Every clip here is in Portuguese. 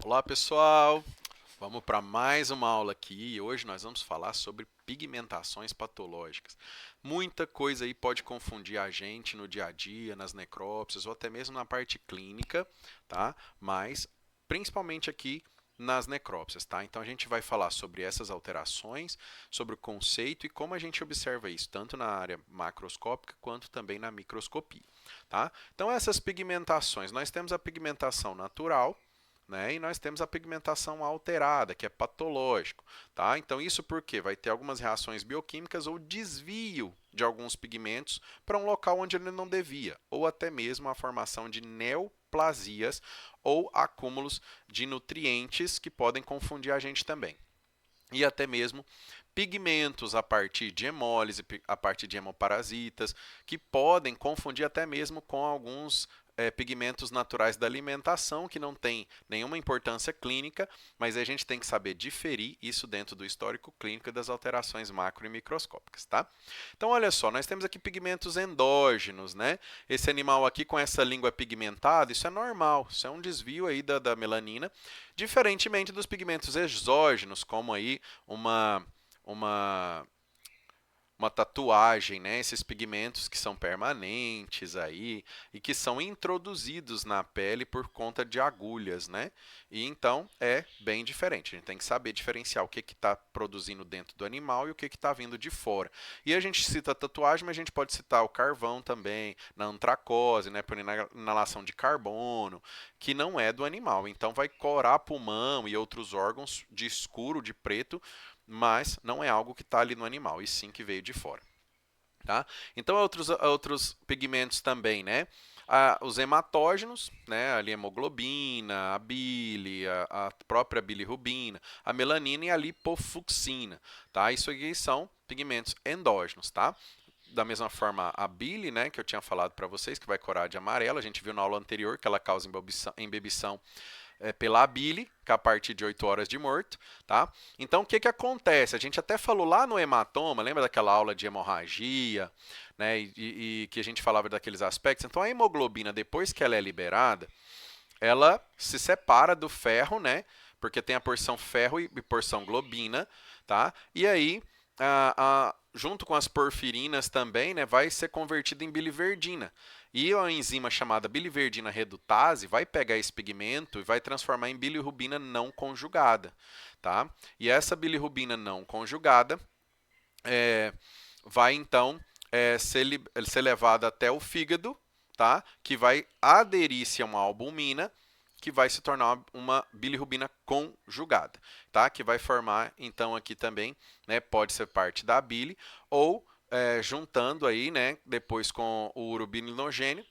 Olá pessoal, vamos para mais uma aula aqui e hoje nós vamos falar sobre pigmentações patológicas. Muita coisa aí pode confundir a gente no dia a dia, nas necrópsias ou até mesmo na parte clínica, tá? Mas principalmente aqui nas necrópsias, tá? Então a gente vai falar sobre essas alterações, sobre o conceito e como a gente observa isso, tanto na área macroscópica quanto também na microscopia, tá? Então essas pigmentações, nós temos a pigmentação natural, né? E nós temos a pigmentação alterada, que é patológico, tá? Então isso porque vai ter algumas reações bioquímicas ou desvio de alguns pigmentos para um local onde ele não devia, ou até mesmo a formação de neoplasias ou acúmulos de nutrientes que podem confundir a gente também. E até mesmo pigmentos a partir de hemólise, a partir de hemoparasitas, que podem confundir até mesmo com alguns pigmentos naturais da alimentação, que não tem nenhuma importância clínica, mas a gente tem que saber diferir isso dentro do histórico clínico das alterações macro e microscópicas, tá? Então, olha só, nós temos aqui pigmentos endógenos, né? Esse animal aqui com essa língua pigmentada, isso é normal, isso é um desvio aí da melanina, diferentemente dos pigmentos exógenos, como aí uma uma tatuagem, né? Esses pigmentos que são permanentes aí e que são introduzidos na pele por conta de agulhas, né? E então é bem diferente. A gente tem que saber diferenciar o que está produzindo dentro do animal e o que está vindo de fora. E a gente cita tatuagem, mas a gente pode citar o carvão também, na antracose, né? Por inalação de carbono, que não é do animal. Então vai corar pulmão e outros órgãos de escuro, de preto, mas não é algo que está ali no animal, e sim que veio de fora. Tá? Então, outros pigmentos também, né? Os hematógenos, né? Ali a hemoglobina, a bile, a própria bilirrubina, a melanina e a lipofucsina, tá? Isso aqui são pigmentos endógenos, tá? Da mesma forma, a bile, né, que eu tinha falado para vocês, que vai corar de amarelo, a gente viu na aula anterior que ela causa embebição pela bile, que é a partir de 8 horas de morto, tá? Então, o que que acontece? A gente até falou lá no hematoma, lembra daquela aula de hemorragia, né? E que a gente falava daqueles aspectos. Então, a hemoglobina, depois que ela é liberada, ela se separa do ferro, né? Porque tem a porção ferro e porção globina, tá? E aí, junto com as porfirinas também, né, vai ser convertido em biliverdina. E a enzima chamada biliverdina redutase vai pegar esse pigmento e vai transformar em bilirrubina não conjugada, tá? E essa bilirrubina não conjugada é, vai então ser levada até o fígado, tá? Que vai aderir-se a uma albumina, que vai se tornar uma bilirrubina conjugada, tá? Que vai formar então aqui também, né? Pode ser parte da bile ou juntando aí, né? Depois com o urobilinogênio,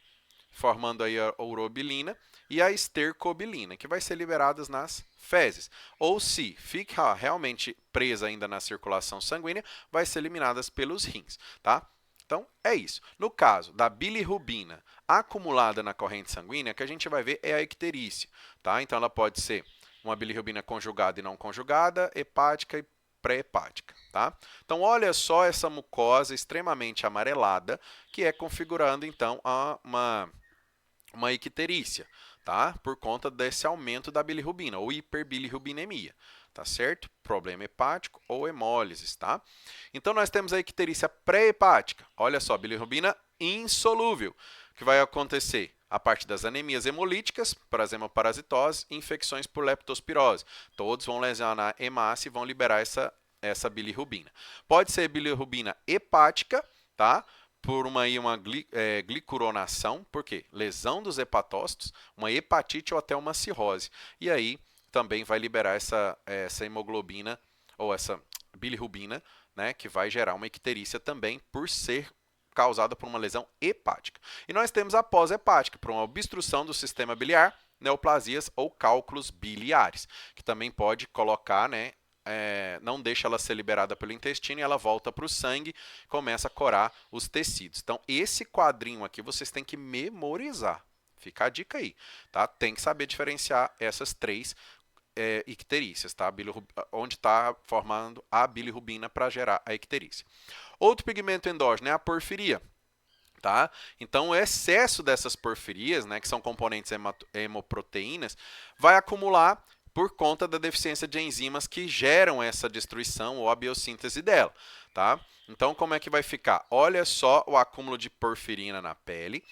formando aí a urobilina e a estercobilina, que vai ser liberadas nas fezes. Ou se fica realmente presa ainda na circulação sanguínea, vai ser eliminadas pelos rins, tá? Então, é isso. No caso da bilirrubina acumulada na corrente sanguínea, o que a gente vai ver é a icterícia, tá? Então, ela pode ser uma bilirrubina conjugada e não conjugada, hepática e pré-hepática, tá? Então, olha só essa mucosa extremamente amarelada, que é configurando, então, uma icterícia, tá? Por conta desse aumento da bilirrubina ou hiperbilirrubinemia, tá certo? Problema hepático ou hemólises, tá? Então nós temos a icterícia pré-hepática. Olha só, bilirrubina insolúvel, que vai acontecer a parte das anemias hemolíticas, para as hemoparasitoses e infecções por leptospirose. Todos vão lesionar a hemácia e vão liberar essa bilirrubina. Pode ser bilirrubina hepática, tá? Por uma glicuronação, por quê? Lesão dos hepatócitos, uma hepatite ou até uma cirrose. E aí também vai liberar essa hemoglobina ou essa bilirrubina, né, que vai gerar uma icterícia também por ser causada por uma lesão hepática. E nós temos a pós-hepática, por uma obstrução do sistema biliar, neoplasias ou cálculos biliares, que também pode colocar, né, não deixa ela ser liberada pelo intestino e ela volta para o sangue, começa a corar os tecidos. Então, esse quadrinho aqui vocês têm que memorizar. Fica a dica aí, tá? Tem que saber diferenciar essas três icterícias, tá? Onde está formando a bilirrubina para gerar a icterícia. Outro pigmento endógeno é a porfiria. Tá? Então, o excesso dessas porfirias, né, que são componentes hemoproteínas, vai acumular por conta da deficiência de enzimas que geram essa destruição ou a biossíntese dela, tá? Então, como é que vai ficar? Olha só o acúmulo de porfirina na pele,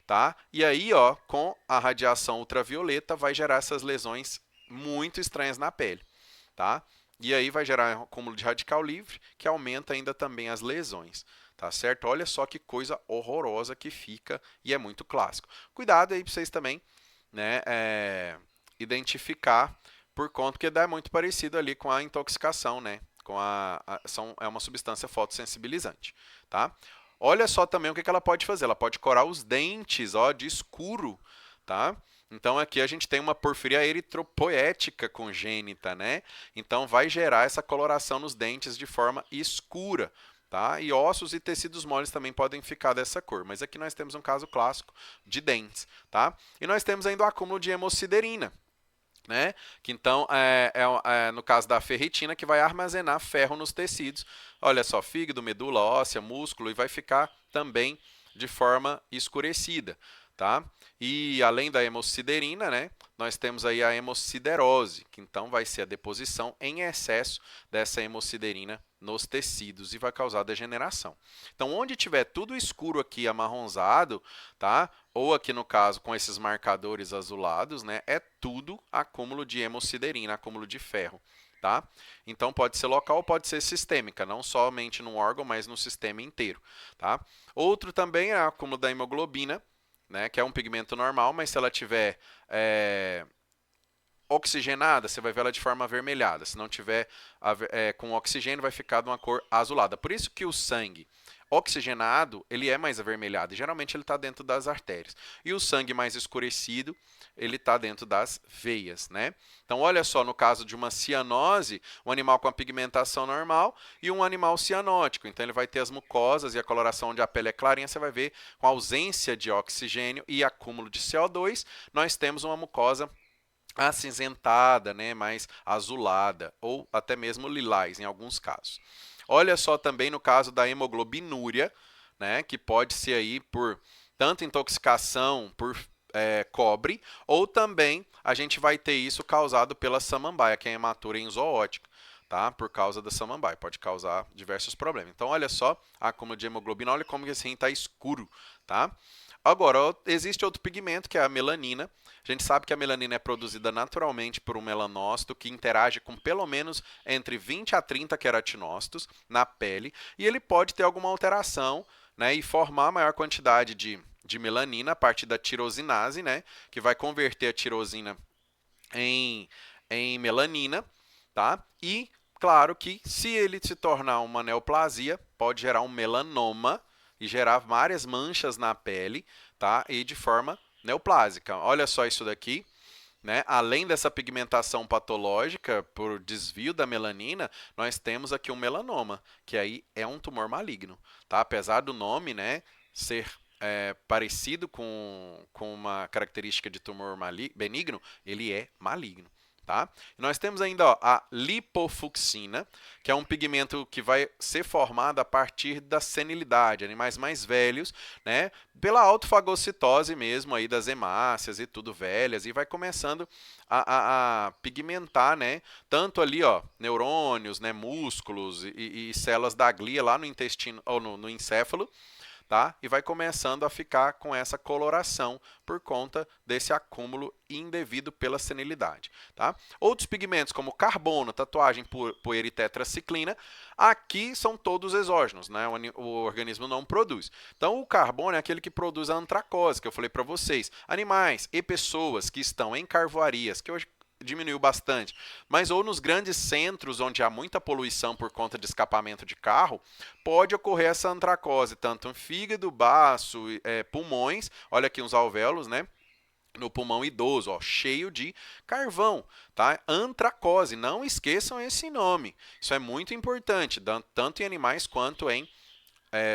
tá? E aí, ó, com a radiação ultravioleta, vai gerar essas lesões muito estranhas na pele, tá? E aí vai gerar um acúmulo de radical livre, que aumenta ainda também as lesões, tá certo? Olha só que coisa horrorosa que fica e é muito clássico. Cuidado aí para vocês também, né, identificar por conta que dá muito parecido ali com a intoxicação, né? É uma substância fotossensibilizante, tá? Olha só também o que ela pode fazer. Ela pode corar os dentes, ó, de escuro, tá? Então aqui a gente tem uma porfiria eritropoética congênita, né? Então vai gerar essa coloração nos dentes de forma escura, tá? E ossos e tecidos moles também podem ficar dessa cor, mas aqui nós temos um caso clássico de dentes, tá? E nós temos ainda o acúmulo de hemosiderina, né? Que então no caso da ferritina que vai armazenar ferro nos tecidos. Olha só, fígado, medula óssea, músculo e vai ficar também de forma escurecida, tá? E além da hemosiderina, né, nós temos aí a hemosiderose, que então vai ser a deposição em excesso dessa hemosiderina nos tecidos e vai causar degeneração. Então, onde tiver tudo escuro aqui, amarronzado, tá? Ou aqui no caso com esses marcadores azulados, né, é tudo acúmulo de hemosiderina, acúmulo de ferro, tá? Então pode ser local, pode ser sistêmica, não somente no órgão, mas no sistema inteiro, tá? Outro também é o acúmulo da hemoglobina, né, que é um pigmento normal, mas se ela tiver oxigenada, você vai ver ela de forma avermelhada. Se não tiver com oxigênio, vai ficar de uma cor azulada. Por isso que o sangue oxigenado, ele é mais avermelhado. E geralmente ele está dentro das artérias. E o sangue mais escurecido, ele está dentro das veias, né? Então, olha só, no caso de uma cianose, um animal com a pigmentação normal e um animal cianótico. Então, ele vai ter as mucosas e a coloração onde a pele é clarinha, você vai ver com ausência de oxigênio e acúmulo de CO2, nós temos uma mucosa acinzentada, né, mais azulada ou até mesmo lilás em alguns casos. Olha só também no caso da hemoglobinúria, né, que pode ser aí por tanto intoxicação por cobre, ou também a gente vai ter isso causado pela samambaia, que é hematura enzooótica, tá? Por causa da samambaia, pode causar diversos problemas. Então, olha só, acúmulo de hemoglobina, olha como que assim está escuro, tá? Agora, existe outro pigmento que é a melanina. A gente sabe que a melanina é produzida naturalmente por um melanócito que interage com pelo menos entre 20 a 30 queratinócitos na pele e ele pode ter alguma alteração, né, e formar maior quantidade de melanina a partir da tirosinase, né, que vai converter a tirosina em melanina, tá? E claro que se ele se tornar uma neoplasia, pode gerar um melanoma e gerar várias manchas na pele, tá? E de forma neoplásica. Olha só isso daqui, né? Além dessa pigmentação patológica por desvio da melanina, nós temos aqui um melanoma, que aí é um tumor maligno, tá? Apesar do nome, né, ser parecido com uma característica de tumor benigno, ele é maligno. Tá? Nós temos ainda ó, a lipofucsina, que é um pigmento que vai ser formado a partir da senilidade, animais mais velhos, né? Pela autofagocitose mesmo aí das hemácias e tudo velhas, e vai começando a pigmentar, né? Tanto ali, ó, neurônios, né? Músculos e células da glia lá no intestino ou no encéfalo, tá? E vai começando a ficar com essa coloração por conta desse acúmulo indevido pela senilidade, tá? Outros pigmentos como carbono, tatuagem, poeira e tetraciclina, aqui são todos exógenos, né? O organismo não produz. Então o carbono é aquele que produz a antracose, que eu falei para vocês. Animais e pessoas que estão em carvoarias, que hoje diminuiu bastante, mas ou nos grandes centros onde há muita poluição por conta de escapamento de carro, pode ocorrer essa antracose, tanto em fígado, baço, pulmões, olha aqui uns alvéolos, né? No pulmão idoso, ó, cheio de carvão, tá? Antracose, não esqueçam esse nome. Isso é muito importante, tanto em animais quanto em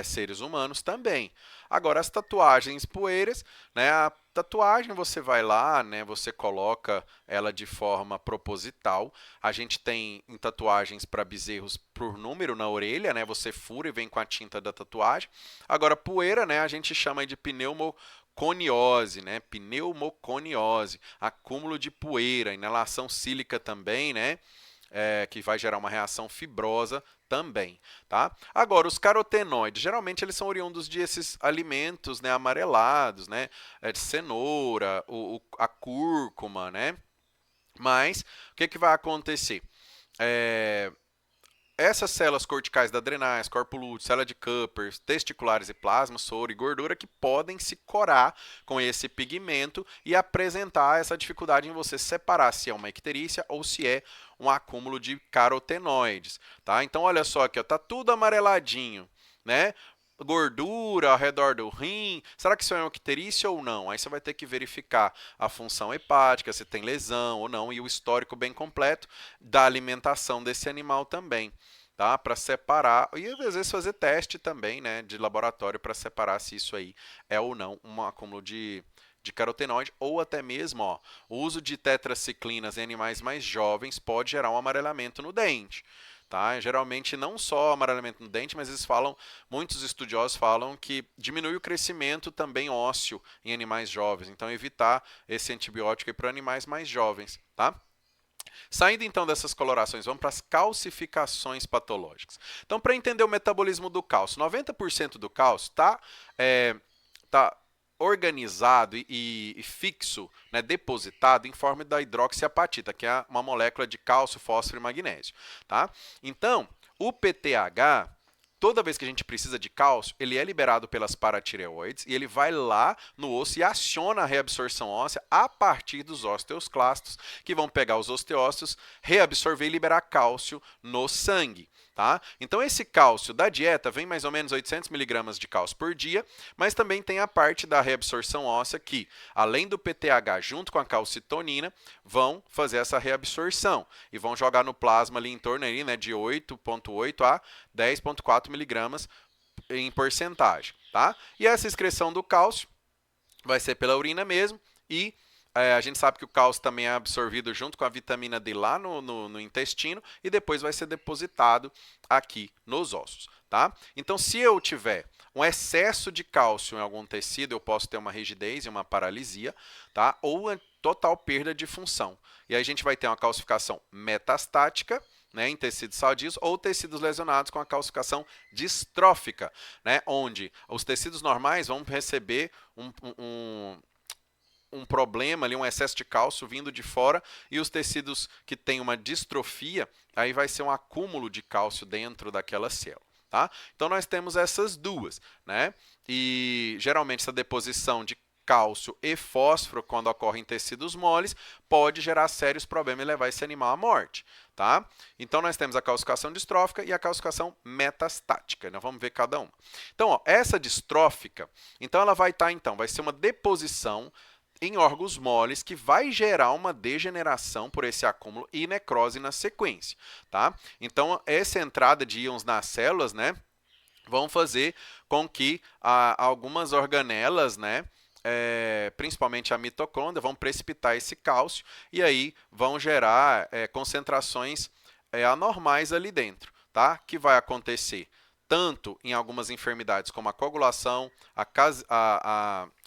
seres humanos também. Agora, as tatuagens poeiras, né? A tatuagem você vai lá, né? Você coloca ela de forma proposital. A gente tem em tatuagens para bezerros por número na orelha, né? Você fura e vem com a tinta da tatuagem. Agora, poeira, né? A gente chama de coniose, né? Pneumoconiose, acúmulo de poeira, inalação sílica também, né? Que vai gerar uma reação fibrosa também, tá? Agora, os carotenoides, geralmente eles são oriundos de esses alimentos, né, amarelados, né, de cenoura, a cúrcuma, né? Mas, o que, que vai acontecer? É, essas células corticais da adrenais, corpo lúteo, célula de Kupper, testiculares e plasma, soro e gordura que podem se corar com esse pigmento e apresentar essa dificuldade em você separar se é uma icterícia ou se é um acúmulo de carotenoides, tá? Então olha só aqui, ó, tá tudo amareladinho, né? Gordura ao redor do rim, será que isso é uma icterícia ou não? Aí você vai ter que verificar a função hepática, se tem lesão ou não, e o histórico bem completo da alimentação desse animal também, tá? Para separar, e às vezes fazer teste também, né, de laboratório para separar se isso aí é ou não um acúmulo de carotenoide, ou até mesmo, ó, o uso de tetraciclinas em animais mais jovens pode gerar um amarelamento no dente. Tá? Geralmente não só amarelamento no dente, mas muitos estudiosos falam que diminui o crescimento também ósseo em animais jovens. Então evitar esse antibiótico para animais mais jovens, tá? Saindo então dessas colorações, vamos para as calcificações patológicas. Então, para entender o metabolismo do cálcio, 90% do cálcio tá organizado e fixo, né, depositado em forma da hidroxiapatita, que é uma molécula de cálcio, fósforo e magnésio. Tá? Então, o PTH, toda vez que a gente precisa de cálcio, ele é liberado pelas paratireoides e ele vai lá no osso e aciona a reabsorção óssea a partir dos osteoclastos, que vão pegar os osteócitos, reabsorver e liberar cálcio no sangue. Tá? Então, esse cálcio da dieta vem mais ou menos 800 mg de cálcio por dia, mas também tem a parte da reabsorção óssea que, além do PTH junto com a calcitonina, vão fazer essa reabsorção e vão jogar no plasma ali em torno ali, né, de 8,8 a 10,4 mg em porcentagem. Tá? E essa excreção do cálcio vai ser pela urina mesmo e a gente sabe que o cálcio também é absorvido junto com a vitamina D lá no intestino e depois vai ser depositado aqui nos ossos. Tá? Então, se eu tiver um excesso de cálcio em algum tecido, eu posso ter uma rigidez e uma paralisia, tá? Ou total perda de função. E aí a gente vai ter uma calcificação metastática, né, em tecidos sadios, ou tecidos lesionados com a calcificação distrófica, né, onde os tecidos normais vão receber um problema ali, um excesso de cálcio vindo de fora, e os tecidos que têm uma distrofia, aí vai ser um acúmulo de cálcio dentro daquela célula. Tá? Então nós temos essas duas, né? E geralmente essa deposição de cálcio e fósforo, quando ocorre em tecidos moles, pode gerar sérios problemas e levar esse animal à morte. Tá? Então nós temos a calcificação distrófica e a calcificação metastática. Nós vamos ver cada uma. Então, ó, essa distrófica, então ela vai estar, vai ser uma deposição em órgãos moles que vai gerar uma degeneração por esse acúmulo e necrose na sequência, tá? Então, essa entrada de íons nas células, né, vão fazer com que algumas organelas, né, principalmente a mitocôndria, vão precipitar esse cálcio e aí vão gerar concentrações anormais ali dentro, tá? Que vai acontecer tanto em algumas enfermidades como a coagulação,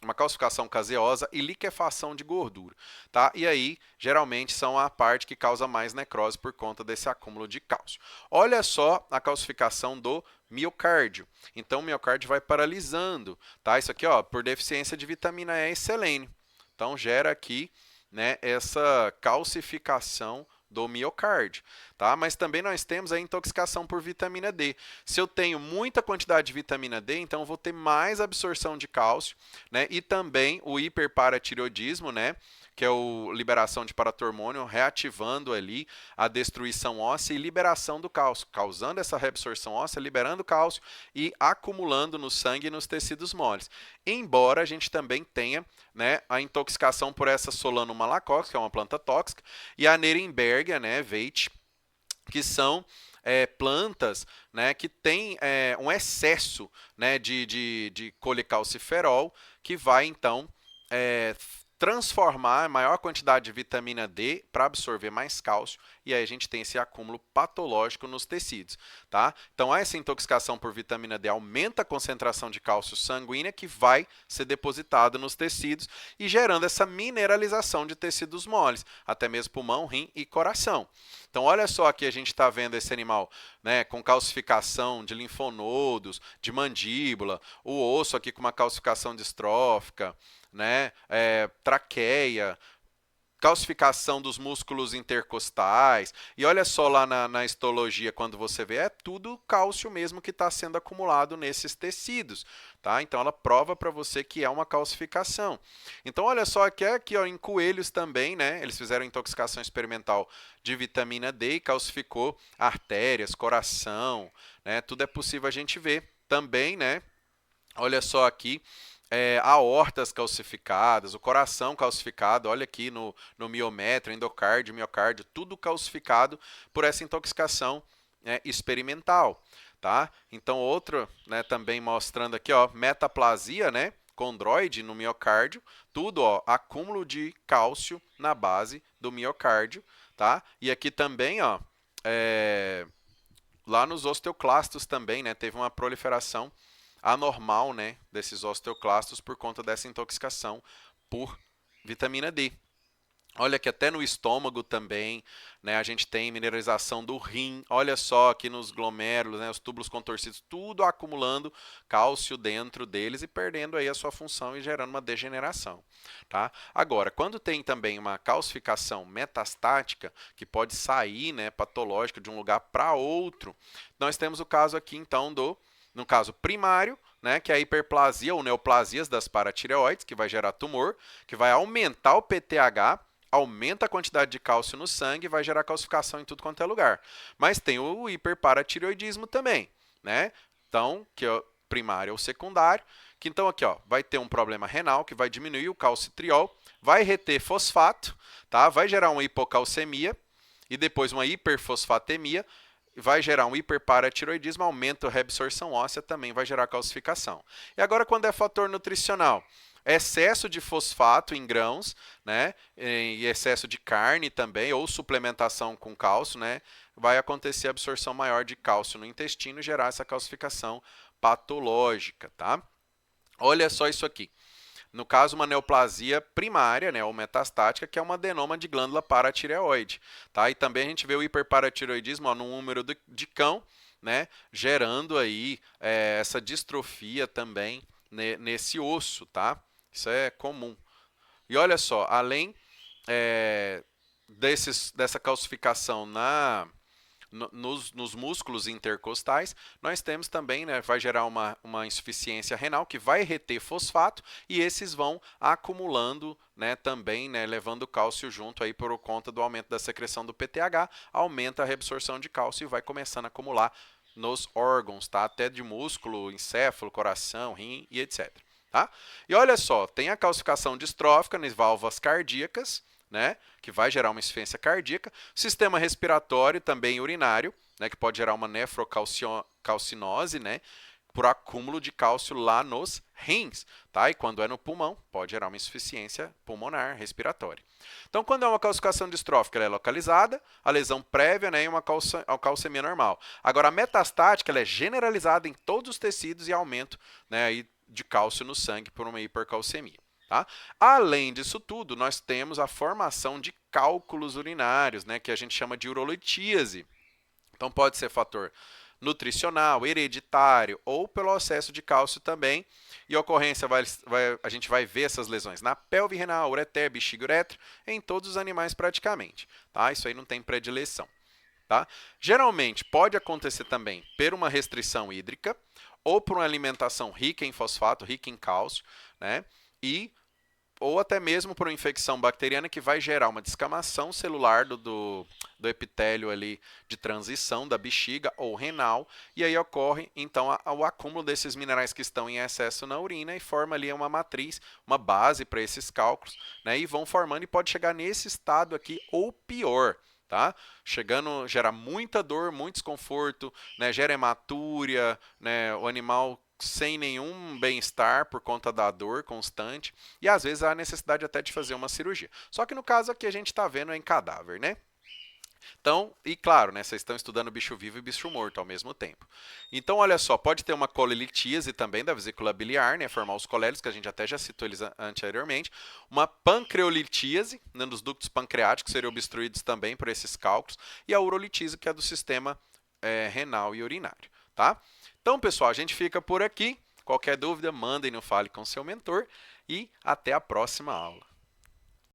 uma calcificação caseosa e liquefação de gordura. Tá? E aí, geralmente, são a parte que causa mais necrose por conta desse acúmulo de cálcio. Olha só a calcificação do miocárdio. Então, o miocárdio vai paralisando. Tá? Isso aqui, ó, por deficiência de vitamina E e selênio. Então, gera aqui, né, essa calcificação do miocárdio, tá? Mas também nós temos a intoxicação por vitamina D. Se eu tenho muita quantidade de vitamina D, então eu vou ter mais absorção de cálcio, né? E também o hiperparatireoidismo, né? Que é a liberação de paratormônio, reativando ali a destruição óssea e liberação do cálcio, causando essa reabsorção óssea, liberando cálcio e acumulando no sangue e nos tecidos moles. Embora a gente também tenha, né, a intoxicação por essa Solanum malacox, que é uma planta tóxica, e a Nirenbergia, né, Veitch, que são plantas, né, que têm um excesso, né, de colecalciferol, que vai então transformar maior quantidade de vitamina D para absorver mais cálcio, e aí a gente tem esse acúmulo patológico nos tecidos, tá? Então, essa intoxicação por vitamina D aumenta a concentração de cálcio sanguínea que vai ser depositada nos tecidos e gerando essa mineralização de tecidos moles, até mesmo pulmão, rim e coração. Então, olha só aqui a gente está vendo esse animal, né, com calcificação de linfonodos, de mandíbula, o osso aqui com uma calcificação distrófica, né, traqueia, calcificação dos músculos intercostais. E olha só lá na histologia, quando você vê, é tudo cálcio mesmo que está sendo acumulado nesses tecidos. Tá? Então, ela prova para você que é uma calcificação. Então, olha só aqui ó, em coelhos também, né? Eles fizeram intoxicação experimental de vitamina D e calcificou artérias, coração, né? Tudo é possível a gente ver também, né? Olha só aqui, aortas calcificadas, o coração calcificado, olha aqui no miométrio, endocárdio, miocárdio, tudo calcificado por essa intoxicação experimental. Tá? Então, outro, né, também mostrando aqui, ó, metaplasia, né, condroide no miocárdio, tudo, ó, acúmulo de cálcio na base do miocárdio. Tá? E aqui também, ó, lá nos osteoclastos também, né, teve uma proliferação anormal, né, desses osteoclastos por conta dessa intoxicação por vitamina D. Olha que até no estômago também, né, a gente tem mineralização do rim. Olha só aqui nos glomérulos, né, os túbulos contorcidos, tudo acumulando cálcio dentro deles e perdendo aí a sua função e gerando uma degeneração. Tá? Agora, quando tem também uma calcificação metastática, que pode sair, né, patológica de um lugar para outro, nós temos o caso aqui então no caso primário, né, que é a hiperplasia ou neoplasias das paratireoides, que vai gerar tumor, que vai aumentar o PTH, aumenta a quantidade de cálcio no sangue e vai gerar calcificação em tudo quanto é lugar. Mas tem o hiperparatireoidismo também, né? Então, que é o primário ou secundário, que então aqui, ó, vai ter um problema renal que vai diminuir o calcitriol, vai reter fosfato, tá? Vai gerar uma hipocalcemia e depois uma hiperfosfatemia, vai gerar um hiperparatiroidismo, aumenta a reabsorção óssea, também vai gerar calcificação. E agora, quando é fator nutricional? Excesso de fosfato em grãos, né, e excesso de carne também, ou suplementação com cálcio, né, vai acontecer a absorção maior de cálcio no intestino e gerar essa calcificação patológica. Tá? Olha só isso aqui. No caso, uma neoplasia primária, né, ou metastática, que é uma adenoma de glândula paratireoide. Tá? E também a gente vê o hiperparatireoidismo ó, no número de cão, né, gerando aí essa distrofia também nesse osso. Tá? Isso é comum. E olha só, além dessa calcificação nos músculos intercostais, nós temos também, né, vai gerar uma insuficiência renal que vai reter fosfato e esses vão acumulando, né, também, né, levando cálcio junto aí por conta do aumento da secreção do PTH, aumenta a reabsorção de cálcio e vai começando a acumular nos órgãos, tá? Até de músculo, encéfalo, coração, rim e etc. Tá? E olha só, tem a calcificação distrófica nas válvulas cardíacas, né, que vai gerar uma insuficiência cardíaca, sistema respiratório também urinário, né, que pode gerar uma nefrocalcinose, né, por acúmulo de cálcio lá nos rins, tá? E quando é no pulmão, pode gerar uma insuficiência pulmonar respiratória. Então, quando é uma calcificação distrófica, ela é localizada, a lesão prévia, né, e uma calcemia normal. Agora, a metastática, ela é generalizada em todos os tecidos e aumento, né, aí de cálcio no sangue por uma hipercalcemia. Tá? Além disso tudo, nós temos a formação de cálculos urinários, né, que a gente chama de urolitíase. Então, pode ser fator nutricional, hereditário ou pelo excesso de cálcio também. E a ocorrência, a gente vai ver essas lesões na pelve renal, ureter, bexiga e uretra, em todos os animais praticamente. Tá? Isso aí não tem predileção. Tá? Geralmente, pode acontecer também por uma restrição hídrica ou por uma alimentação rica em fosfato, rica em cálcio, né? Ou até mesmo por uma infecção bacteriana que vai gerar uma descamação celular do epitélio ali de transição da bexiga ou renal, e aí ocorre então o acúmulo desses minerais que estão em excesso na urina e forma ali uma matriz, uma base para esses cálculos, né, e vão formando e pode chegar nesse estado aqui ou pior. Tá? Gera muita dor, muito desconforto, né, gera hematúria, né, o animal sem nenhum bem-estar por conta da dor constante e às vezes há necessidade até de fazer uma cirurgia. Só que no caso aqui a gente está vendo em cadáver, né? Então, e claro, né, vocês estão estudando bicho vivo e bicho morto ao mesmo tempo. Então, olha só, pode ter uma colelitíase também da vesícula biliar, né, formar os colélicos, que a gente até já citou eles anteriormente. Uma pancreolitíase, né, dos ductos pancreáticos seriam obstruídos também por esses cálculos. E a urolitíase, que é do sistema renal e urinário, tá? Então, pessoal, a gente fica por aqui. Qualquer dúvida, mandem no Fale com seu mentor e até a próxima aula.